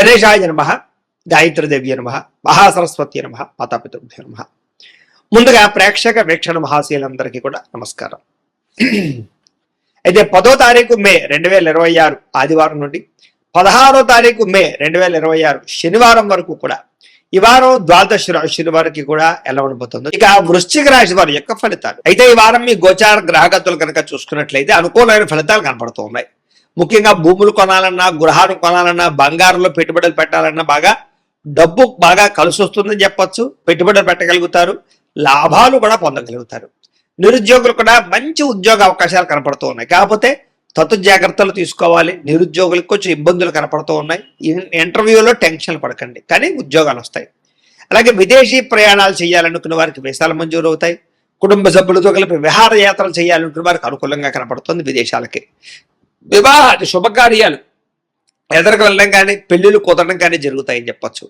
గణేశాయ నమః, గాయత్రీదేవి నమః, మహాసరస్వతి నమః, మాతాపితృభ్యో నమః. ముందుగా ప్రేక్షక వీక్షణ మహాశీలందరికీ కూడా నమస్కారం. అయితే 10వ తారీఖు మే 2026 ఆదివారం నుండి 16వ తారీఖు మే 2026 శనివారం వరకు కూడా ఈ వారం ద్వాదశ రాశుల వారికి కూడా ఎలా ఉండబోతుందో, ఇక వృశ్చిక రాశి వారి యొక్క ఫలితాలు. అయితే ఈ వారం మీ గోచార గ్రహగతులు కనుక చూసుకున్నట్లయితే అనుకూలమైన ఫలితాలు కనపడుతూ ఉన్నాయి. ముఖ్యంగా భూములు కొనాలన్నా, గృహాలు కొనాలన్నా, బంగారంలో పెట్టుబడులు పెట్టాలన్నా డబ్బు బాగా కలిసి వస్తుందని చెప్పొచ్చు. పెట్టుబడులు పెట్టగలుగుతారు, లాభాలు కూడా పొందగలుగుతారు. నిరుద్యోగులు కూడా మంచి ఉద్యోగ అవకాశాలు కనపడుతూ ఉన్నాయి. కాకపోతే జాగ్రత్తలు తీసుకోవాలి. నిరుద్యోగులకు కొంచెం ఇబ్బందులు కనపడుతూ ఉన్నాయి. ఇంటర్వ్యూలో టెన్షన్లు పడకండి, కానీ ఉద్యోగాలు వస్తాయి. అలాగే విదేశీ ప్రయాణాలు చేయాలనుకున్న వారికి వీసాలు మంజూరు అవుతాయి. కుటుంబ సభ్యులతో కలిపి విహారయాత్రలు చేయాలనుకున్న వారికి అనుకూలంగా కనపడుతుంది. విదేశాలకి వివాహ శుభకార్యాలు ఎదరకు వెళ్ళడం కానీ, పెళ్లిళ్ళు కుదరడం కానీ జరుగుతాయని చెప్పొచ్చు.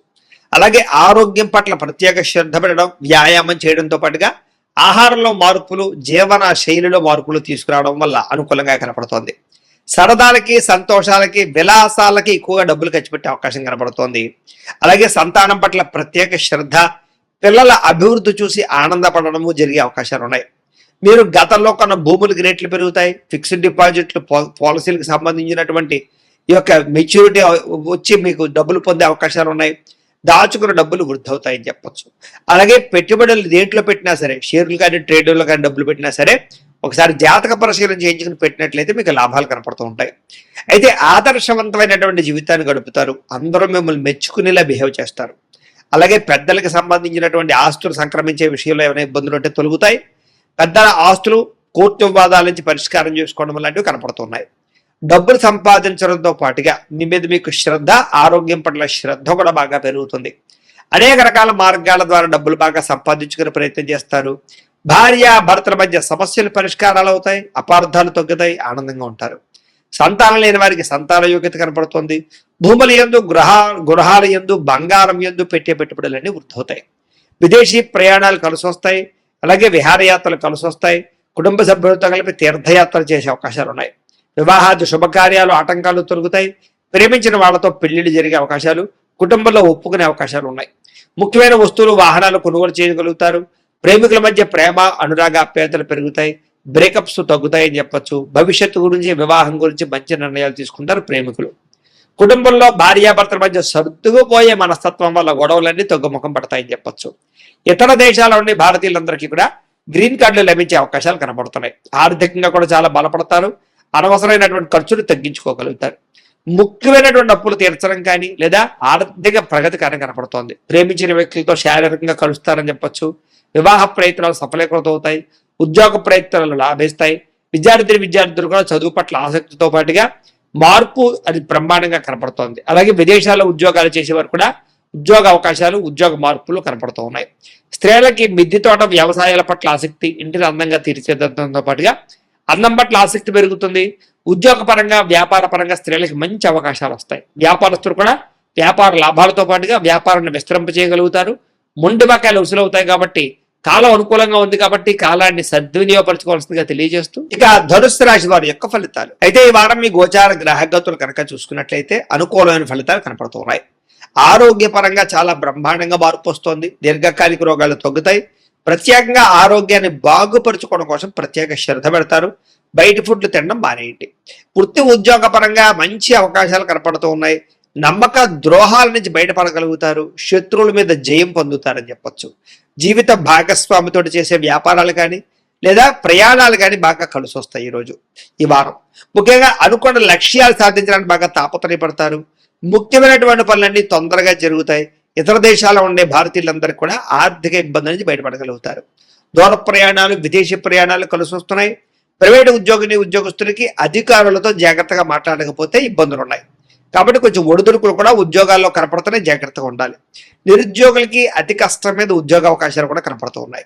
అలాగే ఆరోగ్యం పట్ల ప్రత్యేక శ్రద్ధ పెట్టడం, వ్యాయామం చేయడంతో పాటుగా ఆహారంలో మార్పులు, జీవన శైలిలో మార్పులు తీసుకురావడం వల్ల అనుకూలంగా కనపడుతోంది. సరదాలకి, సంతోషాలకి, విలాసాలకి ఎక్కువగా డబ్బులు ఖర్చు పెట్టే అవకాశం కనపడుతోంది. అలాగే సంతానం పట్ల ప్రత్యేక శ్రద్ధ, పిల్లల అభివృద్ధి చూసి ఆనందపడడము జరిగే అవకాశాలు ఉన్నాయి. మీరు గతంలో కొన్న భూములకి రేట్లు పెరుగుతాయి. ఫిక్స్డ్ డిపాజిట్లు, పాలసీలకు సంబంధించినటువంటి ఈ యొక్క మెచ్యూరిటీ వచ్చి మీకు డబ్బులు పొందే అవకాశాలు ఉన్నాయి. దాచుకున్న డబ్బులు వృద్ధి అవుతాయని చెప్పొచ్చు. అలాగే పెట్టుబడులు దేంట్లో పెట్టినా సరే, షేర్లు కానీ, ట్రేడర్లు కానీ డబ్బులు పెట్టినా సరే ఒకసారి జాతక పరిశీలన చేయించుకుని పెట్టినట్లయితే మీకు లాభాలు కనపడుతూ ఉంటాయి. అయితే ఆదర్శవంతమైనటువంటి జీవితాన్ని గడుపుతారు. అందరూ మిమ్మల్ని మెచ్చుకునేలా బిహేవ్ చేస్తారు. అలాగే పెద్దలకు సంబంధించినటువంటి ఆస్తులు సంక్రమించే విషయంలో ఏమైనా ఇబ్బందులు ఉంటే తొలగుతాయి. పెద్దల ఆస్తులు కోర్టు వివాదాల నుంచి పరిష్కారం చేసుకోవడం లాంటివి కనపడుతున్నాయి. డబ్బులు సంపాదించడంతో పాటుగా మీ మీద మీకు శ్రద్ధ, ఆరోగ్యం పట్ల శ్రద్ధ కూడా బాగా పెరుగుతుంది. అనేక రకాల మార్గాల ద్వారా డబ్బులు బాగా సంపాదించుకునే ప్రయత్నం చేస్తారు. భార్య భర్తల మధ్య సమస్యలు పరిష్కారాలు అవుతాయి, అపార్థాలు తగ్గుతాయి, ఆనందంగా ఉంటారు. సంతానం లేని వారికి సంతాన యోగ్యత కనపడుతుంది. భూముల యందు, గృహాల యందు, బంగారం యందు పెట్టే పెట్టుబడులన్నీ వృద్ధవుతాయి. విదేశీ ప్రయాణాలు కలిసి వస్తాయి. అలాగే విహారయాత్రలు కలిసి వస్తాయి. కుటుంబ సభ్యులతో కలిపి తీర్థయాత్రలు చేసే అవకాశాలు ఉన్నాయి. వివాహాది శుభకార్యాలు ఆటంకాలు తొలగుతాయి. ప్రేమించిన వాళ్లతో పెళ్లిళ్ళు జరిగే అవకాశాలు, కుటుంబంలో ఒప్పుకునే అవకాశాలు ఉన్నాయి. ముఖ్యమైన వస్తువులు, వాహనాలు కొనుగోలు చేయగలుగుతారు. ప్రేమికుల మధ్య ప్రేమ, అనురాగాప్యాయతలు పెరుగుతాయి. బ్రేకప్స్ తగ్గుతాయని చెప్పొచ్చు. భవిష్యత్తు గురించి, వివాహం గురించి మంచి నిర్ణయాలు తీసుకుంటారు ప్రేమికులు. కుటుంబంలో భార్యాభర్తల మధ్య సర్దుకుపోయే మనస్తత్వం వల్ల గొడవలన్నీ తగ్గుముఖం పడతాయని చెప్పొచ్చు. ఇతర దేశాల నుండి భారతీయులందరికీ కూడా గ్రీన్ కార్డులు లభించే అవకాశాలు కనబడుతున్నాయి. ఆర్థికంగా కూడా చాలా బలపడతారు. అనవసరమైనటువంటి ఖర్చులు తగ్గించుకోగలుగుతారు. ముఖ్యమైనటువంటి అప్పులు తీర్చడం కానీ, లేదా ఆర్థిక ప్రగతి కానీ కనపడుతోంది. ప్రేమించిన వ్యక్తులతో శారీరకంగా కలుస్తారని చెప్పొచ్చు. వివాహ ప్రయత్నాలు సఫలీకృతం అవుతాయి. ఉద్యోగ ప్రయత్నాలు లాభిస్తాయి. విద్యార్థులు కూడా చదువు పట్ల ఆసక్తితో పాటుగా మార్పు అది బ్రహ్మాండంగా కనపడుతోంది. అలాగే విదేశాల్లో ఉద్యోగాలు చేసేవారు కూడా ఉద్యోగ అవకాశాలు, ఉద్యోగ మార్పులు కనపడుతూ ఉన్నాయి. స్త్రీలకి మిద్దె తోట, వ్యవసాయాల పట్ల ఆసక్తి, ఇంటిని అందంగా తీర్చిదిద్దడంతో పాటుగా అందం పట్ల ఆసక్తి పెరుగుతుంది. ఉద్యోగ పరంగా, వ్యాపార పరంగా స్త్రీలకి మంచి అవకాశాలు వస్తాయి. వ్యాపారస్తులు కూడా వ్యాపార లాభాలతో పాటుగా వ్యాపారాన్ని విస్తరింప చేయగలుగుతారు. మొండి బకాయిలు వసూలవుతాయి. కాబట్టి కాలం అనుకూలంగా ఉంది కాబట్టి కాలాన్ని సద్వినియోగపరచుకోవాల్సిందిగా తెలియజేస్తూ, ఇక ధనుస్సు రాశి వారి యొక్క ఫలితాలు. అయితే ఈ వారం మీ గోచార గ్రహగతులు కనుక చూసుకున్నట్లయితే అనుకూలమైన ఫలితాలు కనపడుతున్నాయి. ఆరోగ్యపరంగా చాలా బ్రహ్మాండంగా మార్పు వస్తోంది. దీర్ఘకాలిక రోగాలు తగ్గుతాయి. ప్రత్యేకంగా ఆరోగ్యాన్ని బాగుపరుచుకోవడం కోసం ప్రత్యేక శ్రద్ధ పెడతారు. బయట ఫుడ్లు తినడం మానేయండి. వృత్తి ఉద్యోగ పరంగా మంచి అవకాశాలు కనపడుతూ ఉన్నాయి. నమ్మక ద్రోహాల నుంచి బయటపడగలుగుతారు. శత్రువుల మీద జయం పొందుతారని చెప్పొచ్చు. జీవిత భాగస్వామితో చేసే వ్యాపారాలు కానీ, లేదా ప్రయాణాలు కానీ బాగా కలిసి వస్తాయి ఈరోజు, ఈ వారం. ముఖ్యంగా అనుకున్న లక్ష్యాలు సాధించడానికి బాగా తాపత్రయపడతారు. ముఖ్యమైనటువంటి పనులన్నీ తొందరగా జరుగుతాయి. ఇతర దేశాల్లో ఉండే భారతీయులందరికీ కూడా ఆర్థిక ఇబ్బందుల నుంచి బయటపడగలుగుతారు. దూర ప్రయాణాలు, విదేశీ ప్రయాణాలు కలిసి వస్తున్నాయి. ప్రైవేటు ఉద్యోగస్తులకి అధికారులతో జాగ్రత్తగా మాట్లాడకపోతే ఇబ్బందులు ఉన్నాయి. కాబట్టి కొంచెం ఒడిదుడుకులు కూడా ఉద్యోగాల్లో కనపడుతున్నాయి, జాగ్రత్తగా ఉండాలి. నిరుద్యోగులకి అతి కష్టం మీద ఉద్యోగ అవకాశాలు కూడా కనపడుతూ ఉన్నాయి.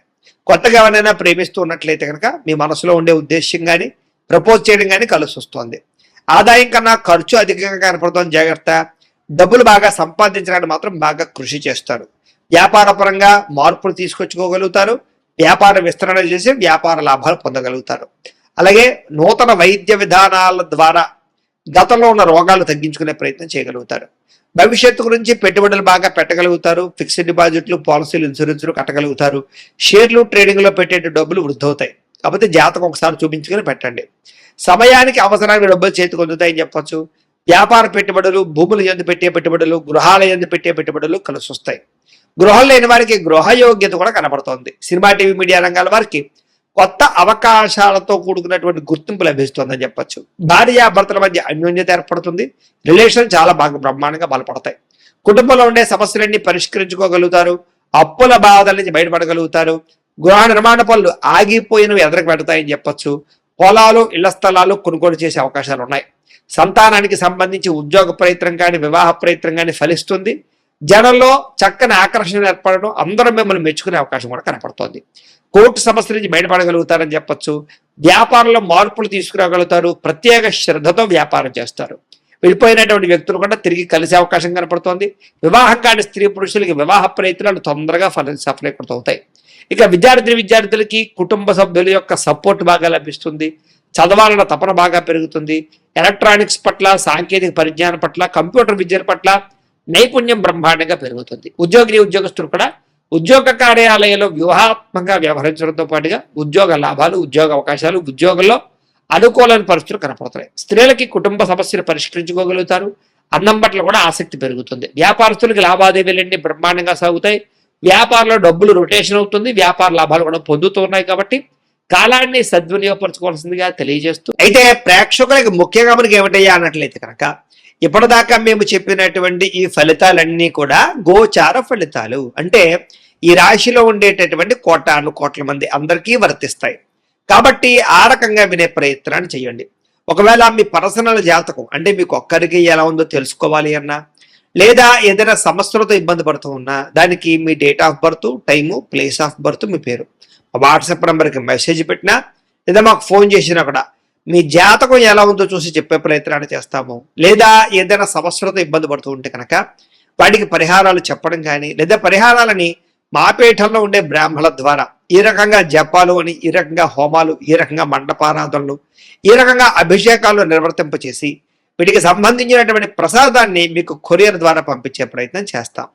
కొత్తగా ఎవరైనా ప్రేమిస్తూ ఉన్నట్లయితే కనుక మీ మనసులో ఉండే ఉద్దేశం కానీ, ప్రపోజ్ చేయడం కానీ కలిసి వస్తుంది. ఆదాయం కన్నా ఖర్చు అధికంగా కనపడుతుంది, జాగ్రత్త. డబ్బులు బాగా సంపాదించడానికి మాత్రం బాగా కృషి చేస్తారు. వ్యాపార పరంగా మార్పులు తీసుకొచ్చుకోగలుగుతారు. వ్యాపార విస్తరణ చేసి వ్యాపార లాభాలు పొందగలుగుతారు. అలాగే నూతన వైద్య విధానాల ద్వారా గతంలో ఉన్న రోగాలు తగ్గించుకునే ప్రయత్నం చేయగలుగుతారు. భవిష్యత్తు గురించి పెట్టుబడులు బాగా పెట్టగలుగుతారు. ఫిక్స్డ్ డిపాజిట్లు, పాలసీలు, ఇన్సూరెన్స్లు కట్టగలుగుతారు. షేర్లు, ట్రేడింగ్ లో పెట్టే డబ్బులు వృద్ధి అవుతాయి. కాకపోతే జాతకం ఒకసారి చూపించుకొని పెట్టండి. సమయానికి అవసరానికి డబ్బులు చేతికి అందుతాయని చెప్పొచ్చు. వ్యాపార పెట్టుబడులు, భూముల యందు పెట్టే పెట్టుబడులు, గృహాల యందు పెట్టే పెట్టుబడులు కలిసి వస్తాయి. గృహం లేని వారికి గృహయోగ్యత కూడా కనబడుతోంది. సినిమా, టీవీ, మీడియా రంగాల వారికి కొత్త అవకాశాలతో కూడుకున్నటువంటి గుర్తింపు లభిస్తుందని చెప్పొచ్చు. భార్యాభర్తల మధ్య అన్యోన్యత ఏర్పడుతుంది. రిలేషన్ చాలా బాగా బ్రహ్మాండంగా బలపడతాయి. కుటుంబంలో ఉండే సమస్యలన్నీ పరిష్కరించుకోగలుగుతారు. అప్పుల బాధల నుంచి బయటపడగలుగుతారు. గృహ నిర్మాణ పనులు ఆగిపోయినవి ఎదరకు పెడతాయని చెప్పొచ్చు. పొలాలు, ఇళ్ల స్థలాలు కొనుగోలు చేసే అవకాశాలు ఉన్నాయి. సంతానానికి సంబంధించి ఉద్యోగ ప్రయత్నం కానీ, వివాహ ప్రయత్నం కానీ ఫలిస్తుంది. జనంలో చక్కని ఆకర్షణ ఏర్పడడం, అందరూ మిమ్మల్ని మెచ్చుకునే అవకాశం కూడా కనపడుతోంది. కోర్టు సమస్యల నుంచి బయటపడగలుగుతారని చెప్పొచ్చు. వ్యాపారంలో మార్పులు తీసుకురాగలుగుతారు. ప్రత్యేక శ్రద్ధతో వ్యాపారం చేస్తారు. వెళ్ళిపోయినటువంటి వ్యక్తులు కూడా తిరిగి కలిసే అవకాశం కనపడుతోంది. వివాహం కాని స్త్రీ పురుషులకి వివాహ ప్రయత్నాలు తొందరగా సఫలీకృతమవుతాయి. ఇక విద్యార్థులకి కుటుంబ సభ్యుల యొక్క సపోర్ట్ బాగా లభిస్తుంది. చదవాలన్న తపన బాగా పెరుగుతుంది. ఎలక్ట్రానిక్స్ పట్ల, సాంకేతిక పరిజ్ఞానం పట్ల, కంప్యూటర్ విద్య పట్ల నైపుణ్యం బ్రహ్మాండంగా పెరుగుతుంది. ఉద్యోగస్తులు కూడా ఉద్యోగ కార్యాలయంలో వ్యూహాత్మకంగా వ్యవహరించడంతో పాటుగా ఉద్యోగ లాభాలు, ఉద్యోగ అవకాశాలు, ఉద్యోగంలో అనుకూలమైన పరిస్థితులు కనపడుతున్నాయి. స్త్రీలకి కుటుంబ సమస్యలు పరిష్కరించుకోగలుగుతారు. అన్నం పట్ల కూడా ఆసక్తి పెరుగుతుంది. వ్యాపారస్తులకి లావాదేవీలన్నీ బ్రహ్మాండంగా సాగుతాయి. వ్యాపారంలో డబ్బులు రొటేషన్ అవుతుంది. వ్యాపార లాభాలు కూడా పొందుతున్నాయి. కాబట్టి కాలాన్ని సద్వినియోగపరచుకోవాల్సిందిగా తెలియజేస్తూ, అయితే ప్రేక్షకులకి ముఖ్యంగా మనకి ఏమిటయ్యా అన్నట్లయితే కనుక, ఇప్పటిదాకా మేము చెప్పినటువంటి ఈ ఫలితాలన్నీ కూడా గోచార ఫలితాలు. అంటే ఈ రాశిలో ఉండేటటువంటి కోట్ల మంది అందరికీ వర్తిస్తాయి. కాబట్టి ఆ రకంగా వినే ప్రయత్నాన్ని చేయండి. ఒకవేళ మీ పర్సనల్ జాతకం అంటే మీకు ఒక్కరికి ఎలా ఉందో తెలుసుకోవాలి అన్నా, లేదా ఏదైనా సమస్యలతో ఇబ్బంది పడుతూ ఉన్నా, దానికి మీ date of birth, time, place of birth, మీ పేరు వాట్సాప్ నెంబర్కి మెసేజ్ పెట్టినా, లేదా మాకు ఫోన్ చేసినా కూడా మీ జాతకం ఎలా ఉందో చూసి చెప్పే ప్రయత్నాన్ని చేస్తాము. లేదా ఏదైనా సమస్యలతో ఇబ్బంది పడుతూ ఉంటే కనుక వాటికి పరిహారాలు చెప్పడం కానీ, లేదా పరిహారాలని మా పీఠంలో ఉండే బ్రాహ్మణుల ద్వారా ఈ రకంగా జపాలు అని, ఈ రకంగా హోమాలు, ఈ రకంగా మండపారాధనలు, ఈ రకంగా అభిషేకాలు నిర్వర్తింపచేసి వీటికి సంబంధించినటువంటి ప్రసాదాన్ని మీకు కొరియర్ ద్వారా పంపించే ప్రయత్నం చేస్తాం.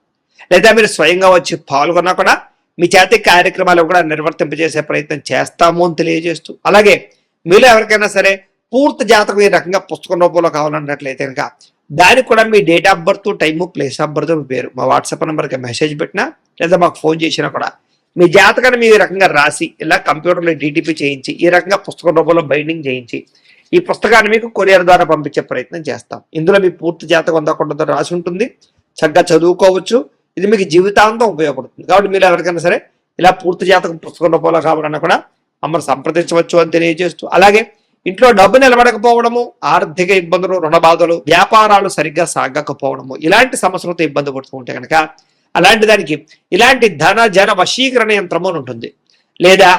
లేదా మీరు స్వయంగా వచ్చి పాల్గొన్నా కూడా మీ చేతి కార్యక్రమాలు కూడా నిర్వర్తింపజేసే ప్రయత్నం చేస్తాము అని తెలియజేస్తూ, అలాగే మీలో ఎవరికైనా సరే పూర్తి జాతకం ఈ రకంగా పుస్తకం రూపంలో కావాలన్నట్లయితే కనుక దానికి కూడా మీ date of birth, time, place of birth, మీ పేరు మా వాట్సాప్ నెంబర్కి మెసేజ్ పెట్టినా, లేదా మాకు ఫోన్ చేసినా కూడా మీ జాతకాన్ని మీ రకంగా రాసి ఇలా కంప్యూటర్లో DTP చేయించి ఈ రకంగా పుస్తకం రూపంలో బైండింగ్ చేయించి ఈ పుస్తకాన్ని మీకు కొరియర్ ద్వారా పంపించే ప్రయత్నం చేస్తాం. ఇందులో మీ పూర్తి జాతకం ఉందా రాసి ఉంటుంది. చక్కగా చదువుకోవచ్చు. ఇది మీకు జీవితాంతం ఉపయోగపడుతుంది. కాబట్టి మీరు ఎవరికైనా సరే ఇలా పూర్తి జాతకం పుస్తకం రూపంలో కావాలన్నా కూడా మమ్మల్ని సంప్రదించవచ్చు అని తెలియజేస్తూ, అలాగే ఇంట్లో డబ్బు నిలబడకపోవడము, ఆర్థిక ఇబ్బందులు, రుణ బాధలు, వ్యాపారాలు సరిగ్గా సాగకపోవడము, ఇలాంటి సమస్యలతో ఇబ్బంది పడుతూ ఉంటే కనుక అలాంటి దానికి ఇలాంటి ధన జన వశీకరణ యంత్రము అని ఉంటుంది. లేదా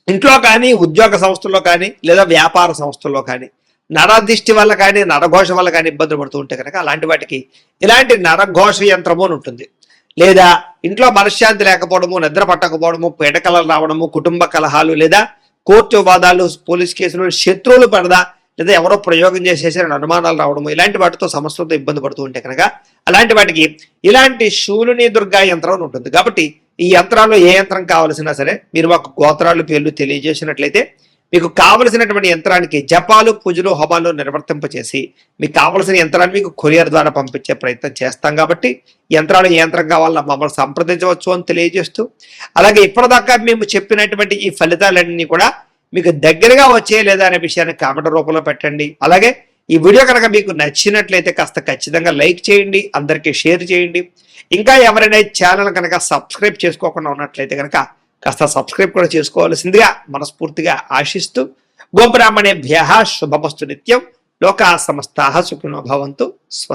ఇంట్లో కానీ, ఉద్యోగ సంస్థల్లో కానీ, లేదా వ్యాపార సంస్థల్లో కానీ నరదిష్టి వల్ల కానీ, నరఘోష వల్ల కానీ ఇబ్బందులు పడుతూ ఉంటే కనుక అలాంటి వాటికి ఇలాంటి నరఘోష యంత్రము అని ఉంటుంది. లేదా ఇంట్లో మనశ్శాంతి లేకపోవడము, నిద్ర పట్టకపోవడము, పీడకలలు రావడము, కుటుంబ కలహాలు, లేదా కోర్టు వివాదాలు, పోలీస్ కేసులు, శత్రువులు పడదా, లేదా ఎవరో ప్రయోగం చేసేసిన అనుమానాలు రావడము, ఇలాంటి వాటితో సమస్యలతో ఇబ్బంది పడుతూ ఉంటే కనుక అలాంటి వాటికి ఇలాంటి శూలుని దుర్గా యంత్రం ఉంటుంది. కాబట్టి ఈ యంత్రాల్లో ఏ యంత్రం కావలసినా సరే మీరు మాకు గోత్రాలు, పేర్లు తెలియజేసినట్లయితే మీకు కావలసినటువంటి యంత్రానికి జపాలు, పూజలు, హోమాలు నిర్వర్తింపచేసి మీకు కావలసిన యంత్రాన్ని మీకు కొరియర్ ద్వారా పంపించే ప్రయత్నం చేస్తాం. కాబట్టి యంత్రాలు ఏ యంత్రం కావాలన్నా మమ్మల్ని సంప్రదించవచ్చు అని తెలియజేస్తూ, అలాగే ఇప్పటిదాకా మేము చెప్పినటువంటి ఈ ఫలితాలన్నీ కూడా మీకు దగ్గరగా వచ్చే లేదా అనే విషయాన్ని కామెంట్ రూపంలో పెట్టండి. అలాగే ఈ వీడియో కనుక మీకు నచ్చినట్లయితే కాస్త ఖచ్చితంగా లైక్ చేయండి, అందరికీ షేర్ చేయండి. ఇంకా ఎవరైనా ఛానల్ కనుక సబ్స్క్రైబ్ చేసుకోకుండా ఉన్నట్లయితే కనుక కాస్త సబ్స్క్రైబ్ కూడా చేసుకోవాల్సిందిగా మనస్ఫూర్తిగా ఆశిస్తూ, గోబ్రాహ్మణేభ్యః శుభమస్తు నిత్యం, లోకా సమస్తాః సుఖినో భవంతు.